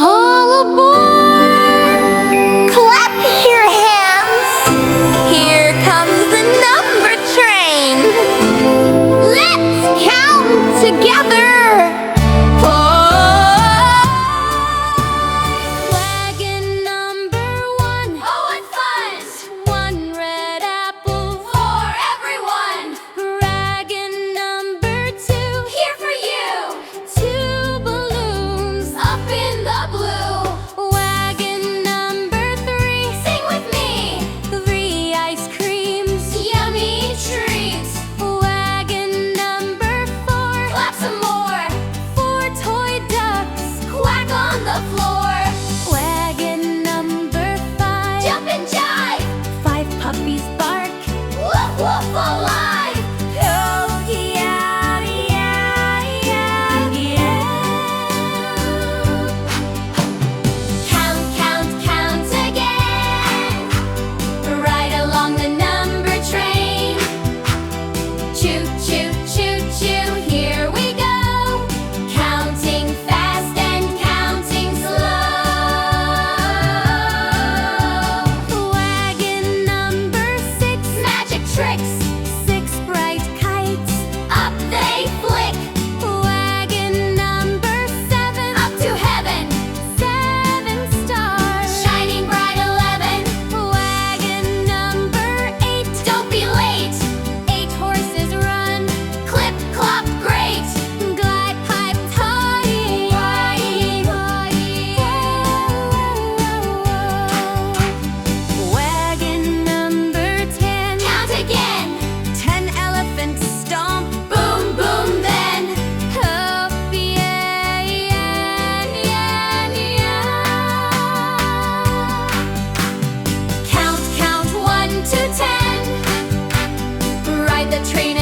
All aboard! Clap your hands! Here comes the number train! Let's count together! 4. Wagon number 1. Oh, what fun! 1 red apple for everyone! Wagon number 2. Here for you! 2 balloons up in the blue. Wagon number 3. Sing with me! 3 ice creams, yummy treats. Wagon number 4. Clap some more! 4 toy ducks, quack on the floor. Wagon number 5. Jump and jive! 5 puppies bark, woof woof alive. Oh yeah, yeah, yeah, yeah. Count, count, count again. Right along the number train. Choo choo choo choo, here we go. Counting fast and counting slow. Wagon number 6. Magic tricks. 6 bright kites. Up they flick. Wagon number 7. Up to heaven. 7 stars. Shining bright 11. Wagon number 8. Don't be late. 8 horses run. Clip clop great. Glide pipe toddy. Wagon number 10. Count again. 10 elephants stomp. Boom boom then. Oh yeah, yeah, yeah, yeah. Count, count 1 to 10. Ride the train